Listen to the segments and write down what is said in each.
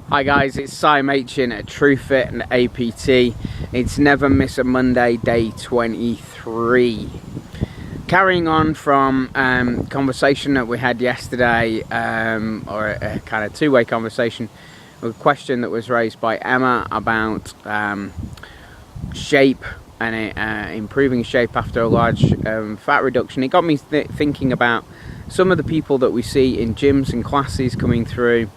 Hi guys, it's Simon Machin at TrueFit and APT. It's Never Miss a Monday, day 23. Carrying on from conversation that we had yesterday, or a kind of two-way conversation, a question that was raised by Emma about shape and improving shape after a large fat reduction. It got me thinking about some of the people that we see in gyms and classes coming through.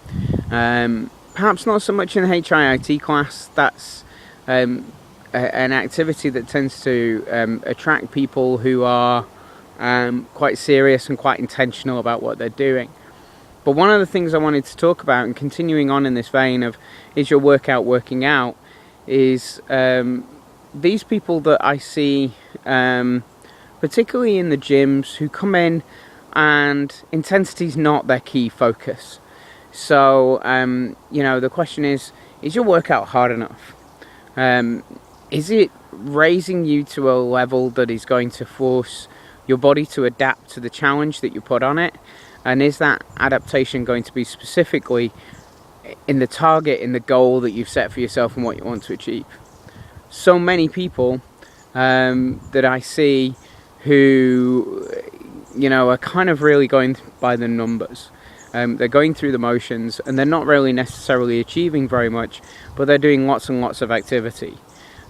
Perhaps not so much in the HIIT class. That's an activity that tends to attract people who are quite serious and quite intentional about what they're doing. But one of the things I wanted to talk about, and continuing on in this vein of is your workout working out, is these people that I see, particularly in the gyms, who come in and intensity is not their key focus. So, the question is your workout hard enough? Is it raising you to a level that is going to force your body to adapt to the challenge that you put on it? And is that adaptation going to be specifically in the target, in the goal that you've set for yourself and what you want to achieve? So many people that I see who, are kind of really going by the numbers. They're going through the motions and they're not really necessarily achieving very much, but they're doing lots and lots of activity.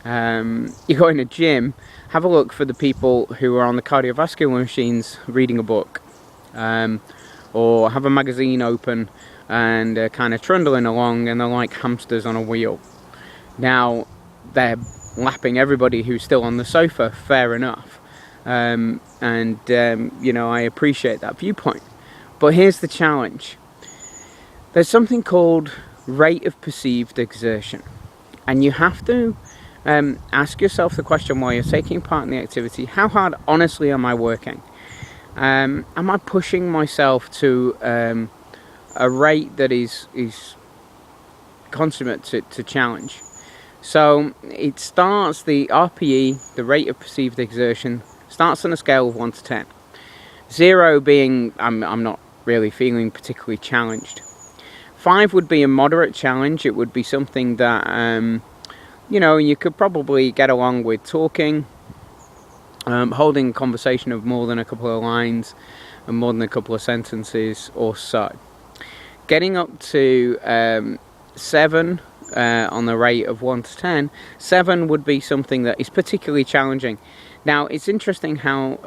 You go in a gym, have a look for the people who are on the cardiovascular machines reading a book, or have a magazine open and kind of trundling along, and they're like hamsters on a wheel. Now, they're lapping everybody who's still on the sofa, fair enough. I appreciate that viewpoint. But here's the challenge. There's something called rate of perceived exertion. And you have to ask yourself the question while you're taking part in the activity: how hard, honestly, am I working? Am I pushing myself to a rate that is consummate to challenge? So it starts, the RPE, the rate of perceived exertion, starts on a scale of 1 to 10. 0 being I'm not really feeling particularly challenged. 5 would be a moderate challenge. It would be something that you could probably get along with talking, holding a conversation of more than a couple of lines and more than a couple of sentences or so. Getting up to 7 on the rate of 1 to 10, 7 would be something that is particularly challenging. Now, it's interesting how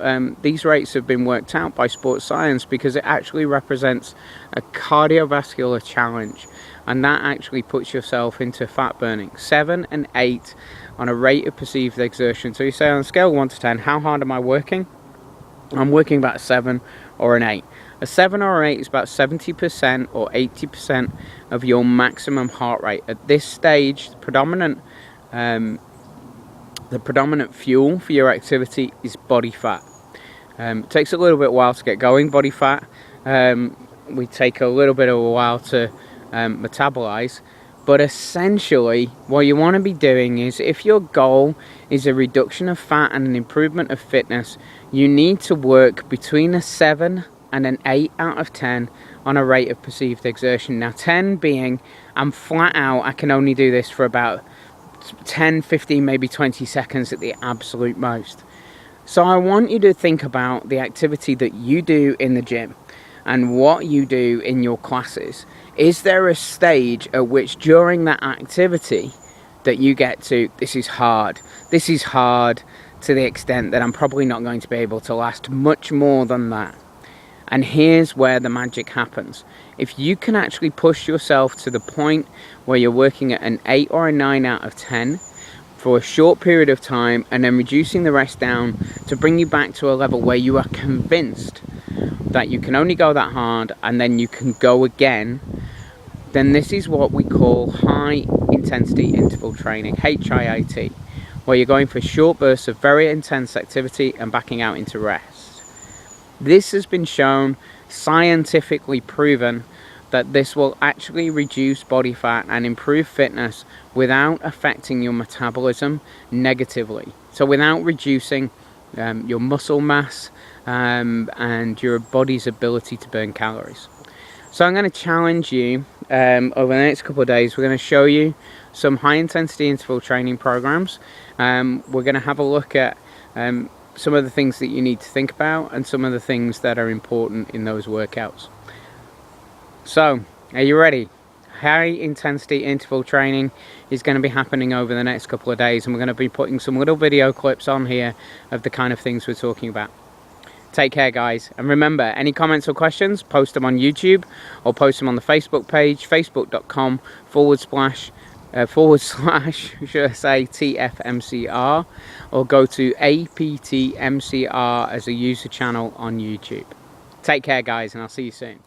these rates have been worked out by sports science, because it actually represents a cardiovascular challenge, and that actually puts yourself into fat burning. 7 and 8 on a rate of perceived exertion. So you say on a scale of 1 to 10, how hard am I working? I'm working about a 7 or an 8. A 7 or an 8 is about 70% or 80% of your maximum heart rate. At this stage, the predominant fuel for your activity is body fat. It takes a little bit while to get going. Body fat, we take a little bit of a while to metabolize. But essentially, what you want to be doing is, if your goal is a reduction of fat and an improvement of fitness, you need to work between a 7 and an 8 out of 10 on a rate of perceived exertion. Now, 10 being, I'm flat out, I can only do this for about 10, 15, maybe 20 seconds at the absolute most. So I want you to think about the activity that you do in the gym and what you do in your classes. Is there a stage at which during that activity that you get to, this is hard to the extent that I'm probably not going to be able to last much more than that? And here's where the magic happens. If you can actually push yourself to the point where you're working at an 8 or a 9 out of 10 for a short period of time, and then reducing the rest down to bring you back to a level where you are convinced that you can only go that hard and then you can go again, then this is what we call high intensity interval training, HIIT, where you're going for short bursts of very intense activity and backing out into rest. This has been shown, scientifically proven, that this will actually reduce body fat and improve fitness without affecting your metabolism negatively. So without reducing your muscle mass and your body's ability to burn calories. So I'm going to challenge you over the next couple of days. We're going to show you some high intensity interval training programs. We're going to have a look at some of the things that you need to think about and some of the things that are important in those workouts. So, are you ready? High intensity interval training is going to be happening over the next couple of days, and we're going to be putting some little video clips on here of the kind of things we're talking about. Take care, guys, and remember, any comments or questions, post them on YouTube or post them on the Facebook page, facebook.com / should I say TFMCR, or go to APTMCR as a user channel on YouTube. Take care, guys, and I'll see you soon.